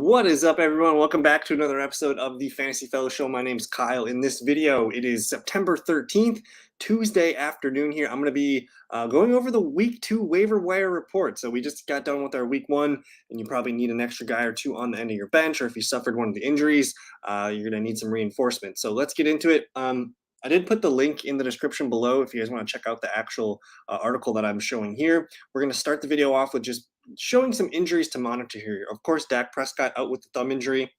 What is up, everyone? Welcome back to another episode of the Fantasy Fellow Show. My name's Kyle. In this video, it is September 13th, Tuesday afternoon here. I'm going to be going over the Week 2 Waiver Wire Report. So we just got done with our Week 1, and you probably need an extra guy or two on the end of your bench, or if you suffered one of the injuries, you're going to need some reinforcement. So let's get into it. I did put the link in the description below if you guys want to check out the actual article that I'm showing here. We're going to start the video off with just showing some injuries to monitor here. Of course, Dak Prescott out with the thumb injury.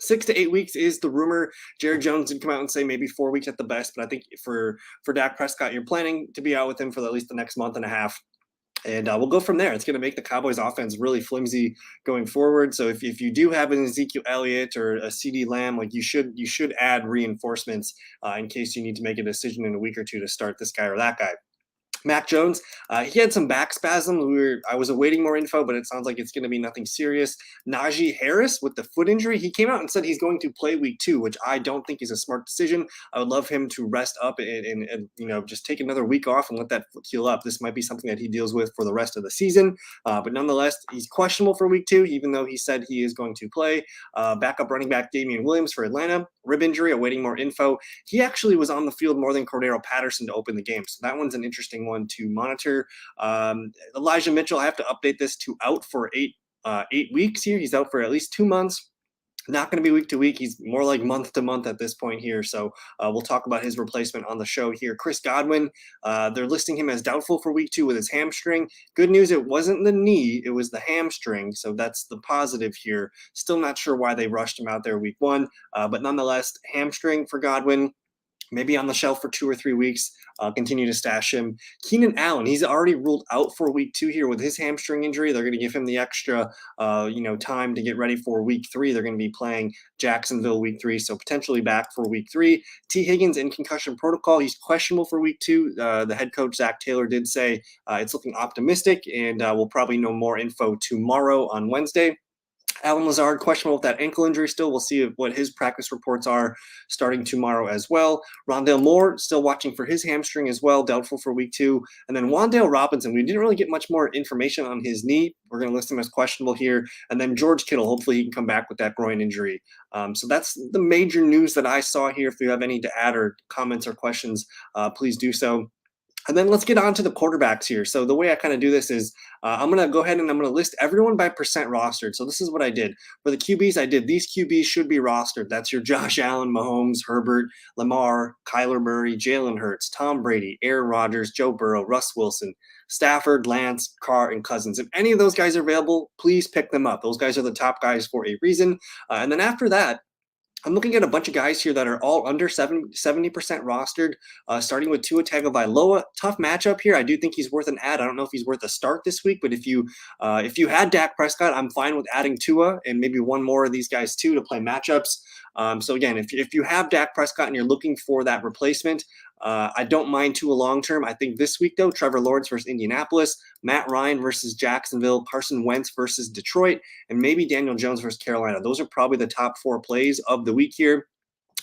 6 to 8 weeks is the rumor. Jared Jones did come out and say maybe 4 weeks at the best, but I think for Dak Prescott, you're planning to be out with him for at least the next month and a half. And we'll go from there. It's going to make the Cowboys offense really flimsy going forward. So if you do have an Ezekiel Elliott or a CD Lamb, like you should add reinforcements in case you need to make a decision in a week or two to start this guy or that guy. Mac Jones, he had some back spasms. I was awaiting more info, but it sounds like it's going to be nothing serious. Najee Harris with the foot injury, he came out and said he's going to play week 2, which I don't think is a smart decision. I would love him to rest up and just take another week off and let that foot heal up. This might be something that he deals with for the rest of the season, but nonetheless, he's questionable for week 2, even though he said he is going to play. Backup running back Damian Williams for Atlanta, rib injury, awaiting more info. He actually was on the field more than Cordero Patterson to open the game, so that one's an interesting one to monitor. Elijah Mitchell, I have to update this to out for eight weeks here. He's out for at least 2 months. Not going to be week to week. He's more like month to month at this point here. So we'll talk about his replacement on the show here. Chris Godwin, they're listing him as doubtful for week 2 with his hamstring. Good news, it wasn't the knee, it was the hamstring. So that's the positive here. Still not sure why they rushed him out there week 1, but nonetheless, hamstring for Godwin. Maybe on the shelf for 2 or 3 weeks. Continue to stash him. Keenan Allen, he's already ruled out for week 2 here with his hamstring injury. They're going to give him the extra, time to get ready for week 3. They're going to be playing Jacksonville week 3, so potentially back for week 3. T. Higgins in concussion protocol. He's questionable for week 2. The head coach, Zach Taylor, did say it's looking optimistic, and we'll probably know more info tomorrow on Wednesday. Alan Lazard, questionable with that ankle injury still. We'll see what his practice reports are starting tomorrow as well. Rondale Moore, still watching for his hamstring as well, doubtful for week 2. And then Wan'Dale Robinson, we didn't really get much more information on his knee. We're going to list him as questionable here. And then George Kittle, hopefully he can come back with that groin injury. So that's the major news that I saw here. If you have any to add or comments or questions, please do so. And then let's get on to the quarterbacks here. So the way I kind of do this is I'm going to go ahead and I'm going to list everyone by percent rostered. So this is what I did. For the QBs, I did these QBs should be rostered. That's your Josh Allen, Mahomes, Herbert, Lamar, Kyler Murray, Jalen Hurts, Tom Brady, Aaron Rodgers, Joe Burrow, Russ Wilson, Stafford, Lance, Carr, and Cousins. If any of those guys are available, please pick them up. Those guys are the top guys for a reason. And then after that, I'm looking at a bunch of guys here that are all under 70% rostered, starting with Tua Tagovailoa. Tough matchup here. I do think he's worth an add. I don't know if he's worth a start this week, but if you had Dak Prescott, I'm fine with adding Tua and maybe one more of these guys too to play matchups. So again, if you have Dak Prescott and you're looking for that replacement, I don't mind Tua long term. I think this week though, Trevor Lawrence versus Indianapolis, Matt Ryan versus Jacksonville, Carson Wentz versus Detroit, and maybe Daniel Jones versus Carolina. Those are probably the top 4 plays of the week here.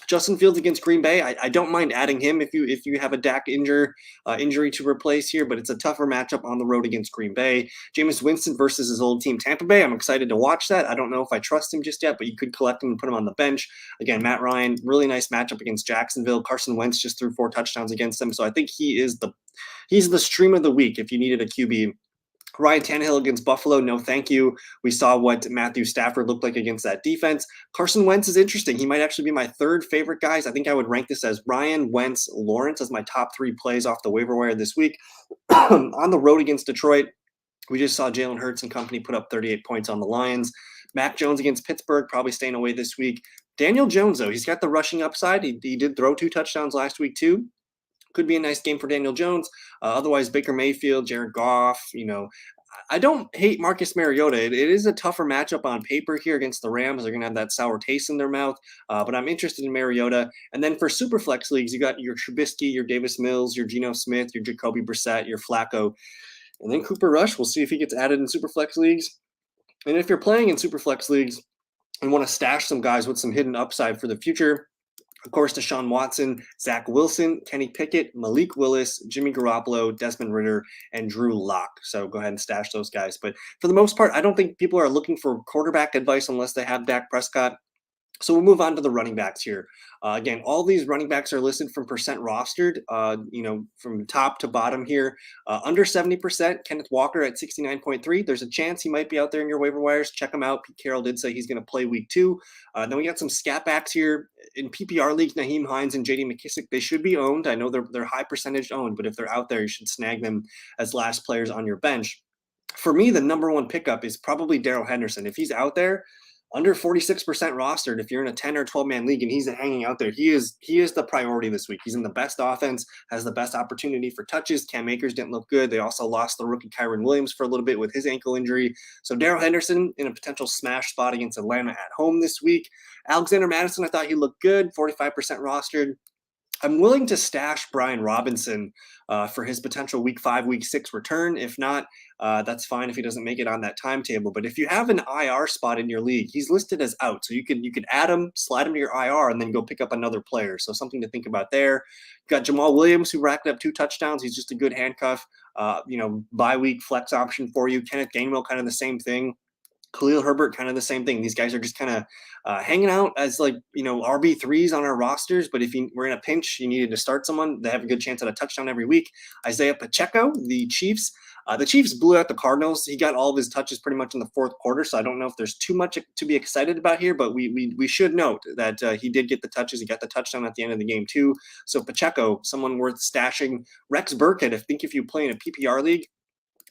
Justin Fields against Green Bay, I don't mind adding him if you have a Dak injury to replace here, but it's a tougher matchup on the road against Green Bay. Jameis Winston versus his old team Tampa Bay. I'm excited to watch that. I don't know if I trust him just yet, but you could collect him and put him on the bench. Again, Matt Ryan, really nice matchup against Jacksonville. Carson Wentz just threw 4 touchdowns against them, so I think he's the stream of the week if you needed a QB. Ryan Tannehill against Buffalo, no thank you. We saw what Matthew Stafford looked like against that defense. Carson Wentz is interesting. He might actually be my 3rd favorite guys. I think I would rank this as Ryan, Wentz, Lawrence as my top 3 plays off the waiver wire this week. On the road against Detroit, we just saw Jalen Hurts and company put up 38 points on the Lions. Mac Jones against Pittsburgh, probably staying away this week. Daniel Jones, though, he's got the rushing upside. He did throw 2 touchdowns last week, too. Could be a nice game for Daniel Jones. Otherwise, Baker Mayfield, Jared Goff, I don't hate Marcus Mariota. It is a tougher matchup on paper here against the Rams. They're going to have that sour taste in their mouth, but I'm interested in Mariota. And then for Superflex leagues, you got your Trubisky, your Davis Mills, your Geno Smith, your Jacoby Brissett, your Flacco, and then Cooper Rush. We'll see if he gets added in Superflex leagues. And if you're playing in Superflex leagues and want to stash some guys with some hidden upside for the future, Of course, Deshaun Watson, Zach Wilson, Kenny Pickett, Malik Willis, Jimmy Garoppolo, Desmond Ridder, and Drew Lock. So go ahead and stash those guys. But for the most part, I don't think people are looking for quarterback advice unless they have Dak Prescott. So we'll move on to the running backs here. Again, all these running backs are listed from percent rostered, from top to bottom here. Under 70%, Kenneth Walker at 69.3. There's a chance he might be out there in your waiver wires. Check him out. Pete Carroll did say he's going to play week 2. Then we got some scat backs here. In PPR leagues, Nyheim Hines and JD McKissic, they should be owned. I know they're high percentage owned, but if they're out there, you should snag them as last players on your bench. For me, the number one pickup is probably Daryl Henderson. If he's out there, under 46% rostered, if you're in a 10 or 12 man league and he's hanging out there, he is the priority this week. He's in the best offense, has the best opportunity for touches. Cam Akers didn't look good. They also lost the rookie Kyron Williams for a little bit with his ankle injury. So Daryl Henderson in a potential smash spot against Atlanta at home this week. Alexander Madison, I thought he looked good, 45% rostered. I'm willing to stash Brian Robinson for his potential week 5, week 6 return. If not, that's fine if he doesn't make it on that timetable. But if you have an IR spot in your league, he's listed as out. So you could add him, slide him to your IR, and then go pick up another player. So something to think about there. You got Jamal Williams, who racked up 2 touchdowns. He's just a good handcuff, bye week flex option for you. Kenneth Gainwell, kind of the same thing. Khalil Herbert, kind of the same thing. These guys are just kind of hanging out as RB3s on our rosters. But if we're in a pinch, you needed to start someone, they have a good chance at a touchdown every week. Isaiah Pacheco, the Chiefs. The Chiefs blew out the Cardinals. He got all of his touches pretty much in the 4th quarter, so I don't know if there's too much to be excited about here, but we should note that he did get the touches. He got the touchdown at the end of the game too. So Pacheco, someone worth stashing. Rex Burkett, if you play in a PPR league,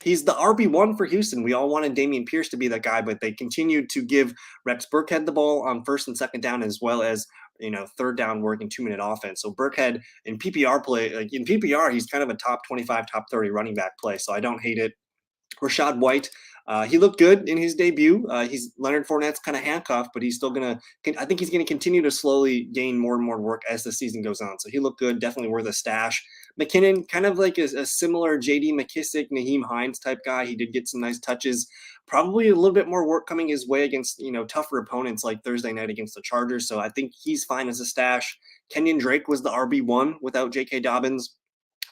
he's the RB1 for Houston. We all wanted Dameon Pierce to be that guy, but they continued to give Rex Burkhead the ball on 1st and 2nd down, as well as 3rd down work in 2-minute offense. So Burkhead in PPR play, in PPR, he's kind of a top 25, top 30 running back play. So I don't hate it. Rashad White, he looked good in his debut. He's Leonard Fournette's kind of handcuffed, but he's still I think he's going to continue to slowly gain more and more work as the season goes on. So he looked good, definitely worth a stash. McKinnon, kind of like a similar JD McKissic, Nyheim Hines type guy. He did get some nice touches. Probably a little bit more work coming his way against, tougher opponents like Thursday night against the Chargers. So I think he's fine as a stash. Kenyon Drake was the RB1 without J.K. Dobbins.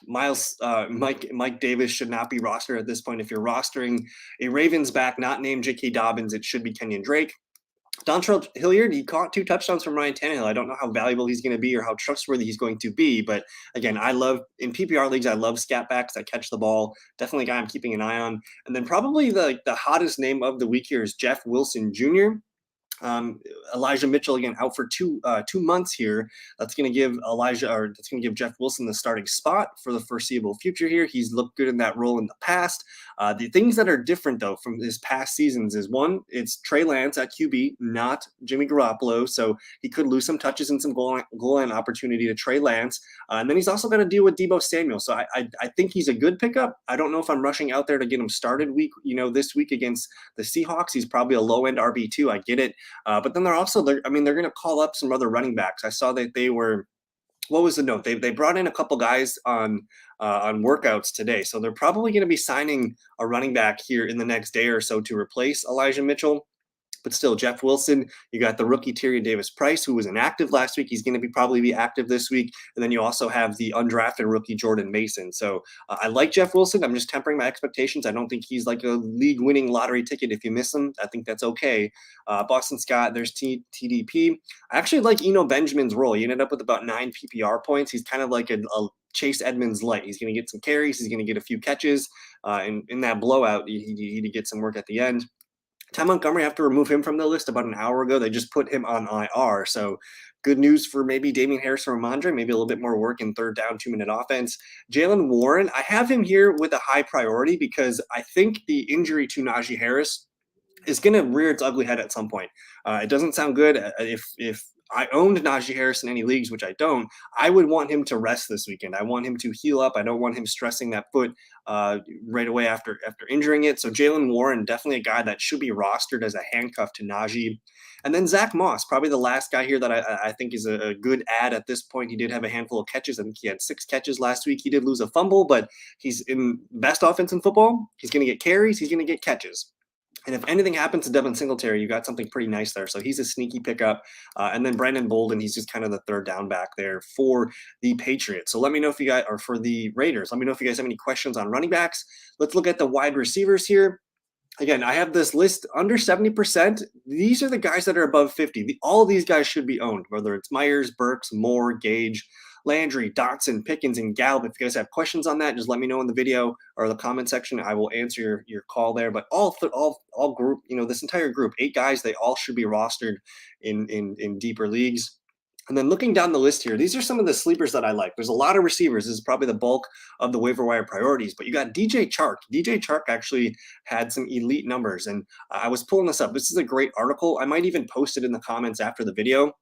Mike Davis should not be rostered at this point. If you're rostering a Ravens back not named J.K. Dobbins, it should be Kenyon Drake. Dontrell Hilliard, he caught 2 touchdowns from Ryan Tannehill. I don't know how valuable he's going to be or how trustworthy he's going to be, but again, in PPR leagues, I love scat backs that catch the ball. Definitely a guy I'm keeping an eye on. And then probably the hottest name of the week here is Jeff Wilson Jr. Elijah Mitchell again out for 2 months here. That's going to give Jeff Wilson the starting spot for the foreseeable future here. He's looked good in that role in the past. The things that are different though from his past seasons is one, it's Trey Lance at QB, not Jimmy Garoppolo. So he could lose some touches and some goal line opportunity to Trey Lance. And then he's also got to deal with Deebo Samuel. So I think he's a good pickup. I don't know if I'm rushing out there to get him started this week against the Seahawks. He's probably a low end RB2. I get it. But then they're going to call up some other running backs. I saw that they were, what was the note? They brought in a couple guys on workouts today. So they're probably going to be signing a running back here in the next day or so to replace Elijah Mitchell. But still, Jeff Wilson, you got the rookie Tyrion Davis-Price, who was inactive last week. He's going to probably be active this week. And then you also have the undrafted rookie Jordan Mason. So I like Jeff Wilson. I'm just tempering my expectations. I don't think he's like a league-winning lottery ticket if you miss him. I think that's okay. Boston Scott, there's TDP. I actually like Eno Benjamin's role. He ended up with about 9 PPR points. He's kind of like a Chase Edmonds light. He's going to get some carries. He's going to get a few catches. In that blowout, he to get some work at the end. Ty Montgomery, I have to remove him from the list about an hour ago. They just put him on IR. So good news for maybe Damian Harris or Ramondre, maybe a little bit more work in 3rd down, 2-minute offense. Jalen Warren, I have him here with a high priority because I think the injury to Najee Harris is going to rear its ugly head at some point. It doesn't sound good. If I owned Najee Harris in any leagues, which I don't, I would want him to rest this weekend. I want him to heal up. I don't want him stressing that foot right away after injuring it. So Jalen Warren, definitely a guy that should be rostered as a handcuff to Najee. And then Zack Moss, probably the last guy here that I think is a good add at this point. He did have a handful of catches. I think he had 6 catches last week. He did lose a fumble, but he's in best offense in football. He's going to get carries. He's going to get catches. And if anything happens to Devin Singletary, you got something pretty nice there. So he's a sneaky pickup. And then Brandon Bolden, he's just kind of the third down back there for the Patriots. So let me know if you guys, or for the Raiders, let me know if you guys have any questions on running backs. Let's look at the wide receivers here. Again, I have this list under 70%. These are the guys that are above 50. All of these guys should be owned, whether it's Myers, Burks, Moore, Gage, Landry, Dotson, Pickens, and Gallup. If you guys have questions on that, just let me know in the video or the comment section. I will answer your call there. But all group, this entire group, 8 guys, they all should be rostered in deeper leagues. And then looking down the list here, these are some of the sleepers that I like. There's a lot of receivers. This is probably the bulk of the waiver wire priorities. But you got DJ Chark. DJ Chark actually had some elite numbers. And I was pulling this up. This is a great article. I might even post it in the comments after the video.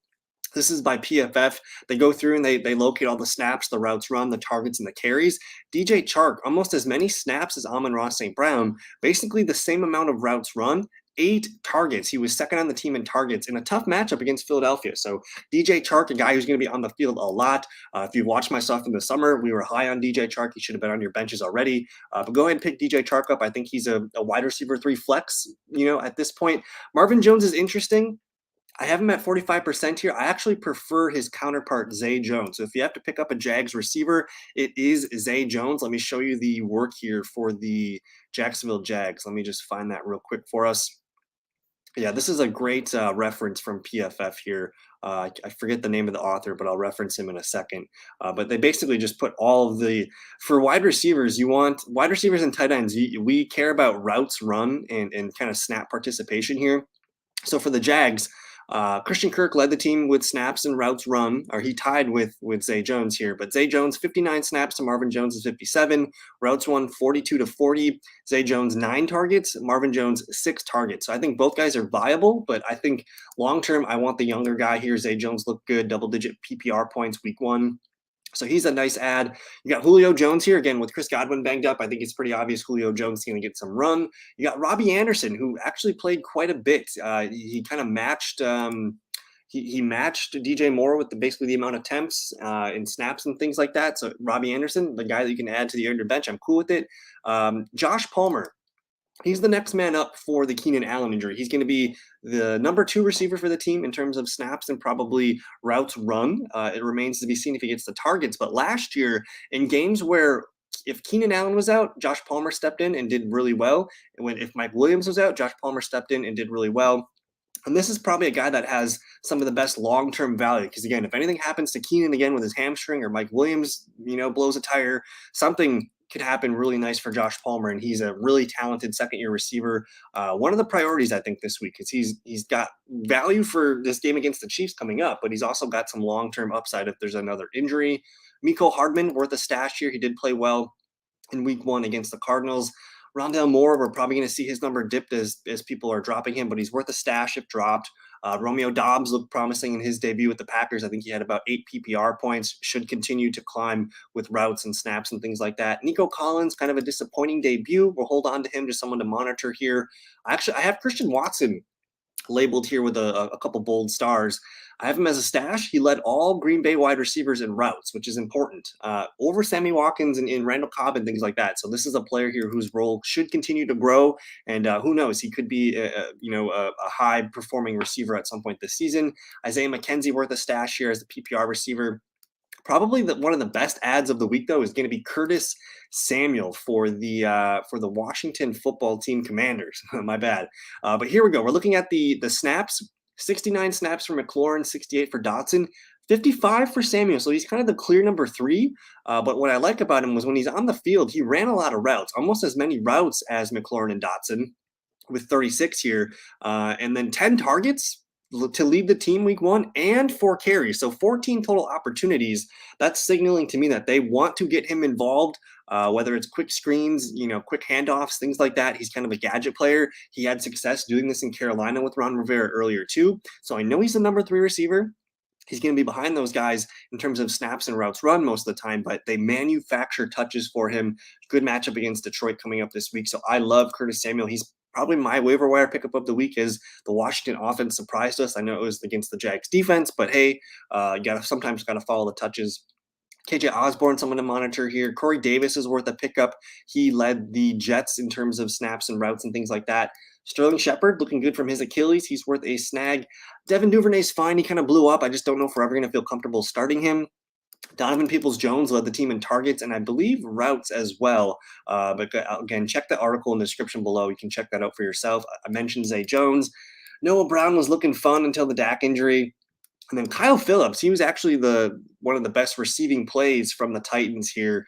This is by PFF. They go through and they locate all the snaps, the routes run, the targets, and the carries. DJ Chark, almost as many snaps as Amon-Ra St. Brown, basically the same amount of routes run, 8 targets. He was second on the team in targets in a tough matchup against Philadelphia. So DJ Chark, a guy who's going to be on the field a lot. If you watched my stuff in the summer, we were high on DJ Chark. He should have been on your benches already. But go ahead and pick DJ Chark up. I think he's a wide receiver 3 flex, at this point. Marvin Jones is interesting. I have him at 45% here. I actually prefer his counterpart, Zay Jones. So if you have to pick up a Jags receiver, it is Zay Jones. Let me show you the work here for the Jacksonville Jags. Let me just find that real quick for us. Yeah, this is a great reference from PFF here. I forget the name of the author, but I'll reference him in a second. But they basically just put all of for wide receivers, you want wide receivers and tight ends. We care about routes run and kind of snap participation here. So for the Jags, Christian Kirk led the team with snaps and routes run, or he tied with Zay Jones here. But Zay Jones, 59 snaps to Marvin Jones' 57. Routes run 42-40. Zay Jones, 9 targets. Marvin Jones, 6 targets. So I think both guys are viable, but I think long-term, I want the younger guy here. Zay Jones looked good, double-digit PPR points week 1. So he's a nice add. You got Julio Jones here. Again, with Chris Godwin banged up, I think it's pretty obvious Julio Jones is going to get some run. You got Robbie Anderson, who actually played quite a bit. He kind of matched he matched DJ Moore with basically the amount of attempts and snaps and things like that. So Robbie Anderson, the guy that you can add to the under bench, I'm cool with it. Josh Palmer. He's the next man up for the Keenan Allen injury. He's going to be the number 2 receiver for the team in terms of snaps and probably routes run. It remains to be seen if he gets the targets. But last year, in games where if Keenan Allen was out, Josh Palmer stepped in and did really well. And if Mike Williams was out, Josh Palmer stepped in and did really well. And this is probably a guy that has some of the best long-term value because, again, if anything happens to Keenan again with his hamstring or Mike Williams, blows a tire, something could happen really nice for Josh Palmer, and he's a really talented second-year receiver. One of the priorities, I think, this week is he's got value for this game against the Chiefs coming up, but he's also got some long-term upside if there's another injury. Mecole Hardman, worth a stash here. He did play well in week 1 against the Cardinals. Rondale Moore, we're probably going to see his number dipped as people are dropping him, but he's worth a stash if dropped. Romeo Doubs looked promising in his debut with the Packers. I think he had about 8 PPR points, should continue to climb with routes and snaps and things like that. Nico Collins, kind of a disappointing debut. We'll hold on to him, just someone to monitor here. I have Christian Watson labeled here with a couple bold stars. I have him as a stash. He led all Green Bay wide receivers in routes, which is important, over Sammy Watkins and Randall Cobb and things like that. So this is a player here whose role should continue to grow, and who knows, he could be a high performing receiver at some point this season. Isaiah McKenzie worth a stash here as the PPR receiver. Probably one of the best ads of the week, though, is going to be Curtis Samuel for the Washington football team Commanders. My bad. But here we go. We're looking at the snaps. 69 snaps for McLaurin, 68 for Dotson, 55 for Samuel. So he's kind of the clear number 3. But what I like about him was when he's on the field, he ran a lot of routes, almost as many routes as McLaurin and Dotson, with 36 here. And then 10 targets to lead the team week 1 and 4 carries. So 14 total opportunities. That's signaling to me that they want to get him involved, whether it's quick screens, quick handoffs, things like that. He's kind of a gadget player. He had success doing this in Carolina with Ron Rivera earlier too. So I know he's the number 3 receiver. He's going to be behind those guys in terms of snaps and routes run most of the time, but they manufacture touches for him. Good matchup against Detroit coming up this week. So I love Curtis Samuel. He's probably my waiver wire pickup of the week. Is the Washington offense surprised us. I know it was against the Jags defense, but hey, sometimes got to follow the touches. KJ Osborne, someone to monitor here. Corey Davis is worth a pickup. He led the Jets in terms of snaps and routes and things like that. Sterling Shepard looking good from his Achilles. He's worth a snag. Devin Duvernay's fine. He kind of blew up. I just don't know if we're ever going to feel comfortable starting him. Donovan Peoples-Jones led the team in targets and I believe routes as well. But again, check the article in the description below. You can check that out for yourself. I mentioned Zay Jones. Noah Brown was looking fun until the Dak injury. And then Kyle Phillips, he was actually one of the best receiving plays from the Titans here.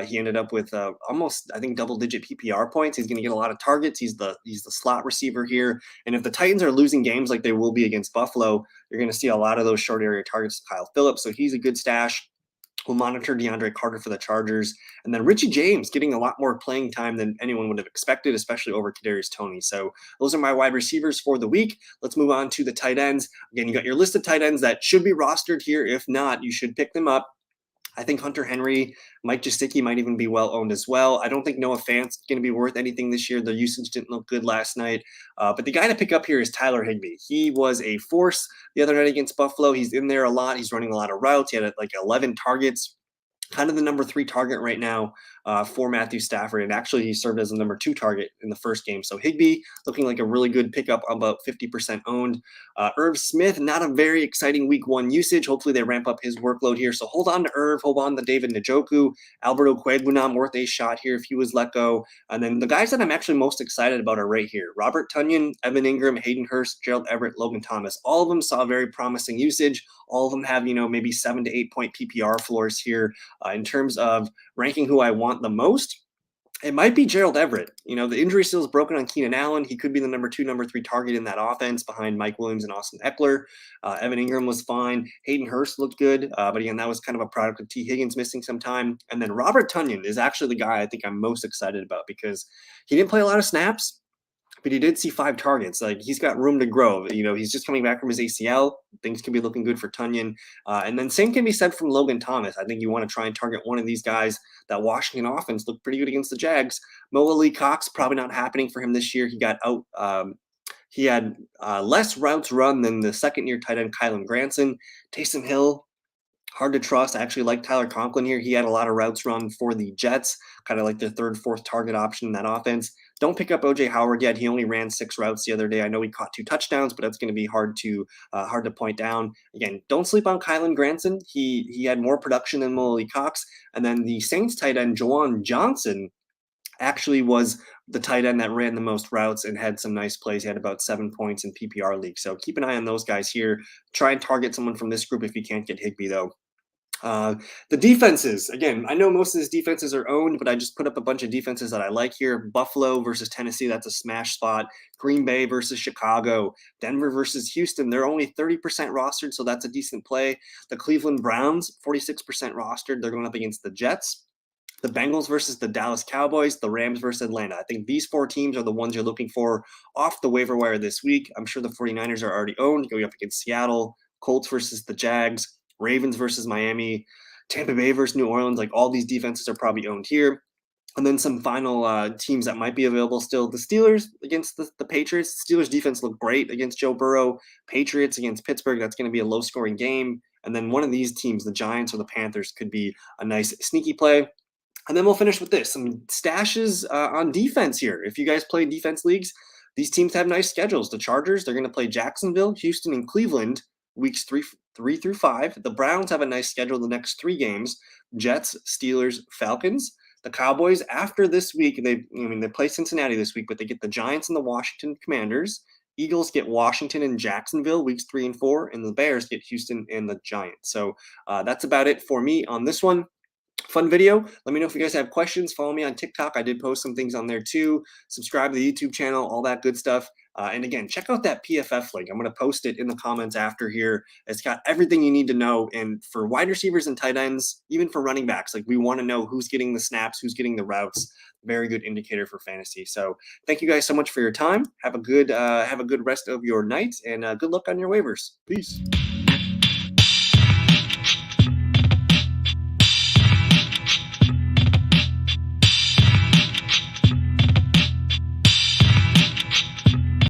He ended up with almost, I think, double-digit PPR points. He's going to get a lot of targets. He's the slot receiver here. And if the Titans are losing games like they will be against Buffalo, you're going to see a lot of those short area targets to Kyle Phillips. So he's a good stash. We'll monitor DeAndre Carter for the Chargers. And then Richie James getting a lot more playing time than anyone would have expected, especially over Kadarius Toney. So those are my wide receivers for the week. Let's move on to the tight ends. Again, you got your list of tight ends that should be rostered here. If not, you should pick them up. I think Hunter Henry, Mike Gesicki might even be well owned as well. I don't think Noah Fant's going to be worth anything this year. The usage didn't look good last night. But the guy to pick up here is Tyler Higby. He was a force the other night against Buffalo. He's in there a lot. He's running a lot of routes. He had like 11 targets. Kind of the number 3 target right now for Matthew Stafford. And actually, he served as the number 2 target in the first game. So Higby looking like a really good pickup, about 50% owned. Irv Smith, not a very exciting week 1 usage. Hopefully, they ramp up his workload here. So hold on to Irv, hold on to David Njoku. Alberto Quaglunam worth a shot here if he was let go. And then the guys that I'm actually most excited about are right here. Robert Tonyan, Evan Ingram, Hayden Hurst, Gerald Everett, Logan Thomas. All of them saw very promising usage. All of them have, maybe 7 to 8 point PPR floors here. In terms of ranking who I want the most, it might be Gerald Everett. The injury still is broken on Keenan Allen. He could be the number 2, number 3 target in that offense behind Mike Williams and Austin Eckler. Evan Ingram was fine. Hayden Hurst looked good. But again, that was kind of a product of T. Higgins missing some time. And then Robert Tonyan is actually the guy I think I'm most excited about because he didn't play a lot of snaps, but he did see 5 targets. Like, he's got room to grow. He's just coming back from his ACL. Things can be looking good for Tonyan. And then same can be said from Logan Thomas. I think you want to try and target one of these guys. That Washington offense looked pretty good against the Jags. Mo Alie-Cox, probably not happening for him this year. He got out. He had less routes run than the second-year tight end Kylan Granson. Taysom Hill, hard to trust. I actually like Tyler Conklin here. He had a lot of routes run for the Jets, kind of like their 3rd, 4th target option in that offense. Don't pick up O.J. Howard yet. He only ran 6 routes the other day. I know he caught 2 touchdowns, but that's going to be hard to point down. Again, don't sleep on Kylan Granson. He had more production than Mo Alie-Cox. And then the Saints tight end, Juwan Johnson, actually was the tight end that ran the most routes and had some nice plays. He had about 7 points in PPR league. So keep an eye on those guys here. Try and target someone from this group if you can't get Higby, though. The defenses, again, I know most of these defenses are owned, but I just put up a bunch of defenses that I like here. Buffalo versus Tennessee, that's a smash spot. Green Bay versus Chicago. Denver versus Houston, they're only 30% rostered, so that's a decent play. The Cleveland Browns, 46% rostered. They're going up against the Jets. The Bengals versus the Dallas Cowboys, the Rams versus Atlanta. I think these 4 teams are the ones you're looking for off the waiver wire this week. I'm sure the 49ers are already owned, going up against Seattle. Colts versus the Jags. Ravens versus Miami, Tampa Bay versus New Orleans. Like, all these defenses are probably owned here. And then some final teams that might be available still. The Steelers against the Patriots. Steelers defense looked great against Joe Burrow. Patriots against Pittsburgh. That's going to be a low-scoring game. And then one of these teams, the Giants or the Panthers, could be a nice sneaky play. And then we'll finish with this. Some stashes on defense here. If you guys play defense leagues, these teams have nice schedules. The Chargers, they're going to play Jacksonville, Houston, and Cleveland weeks 3 through 5. The Browns have a nice schedule the next 3 games: Jets, Steelers, Falcons. The Cowboys, after this week, they play Cincinnati this week, but they get the Giants and the Washington Commanders. Eagles get Washington and Jacksonville weeks 3 and 4, and the Bears get Houston and the Giants. So that's about it for me on this one. Fun video. Let me know if you guys have questions. Follow me on TikTok. I did post some things on there too. Subscribe to the YouTube channel, all that good stuff. And again, check out that PFF link. I'm going to post it in the comments after here. It's got everything you need to know. And for wide receivers and tight ends, even for running backs, like, we want to know who's getting the snaps, who's getting the routes. Very good indicator for fantasy. So thank you guys so much for your time. Have a good rest of your night, and good luck on your waivers. Peace.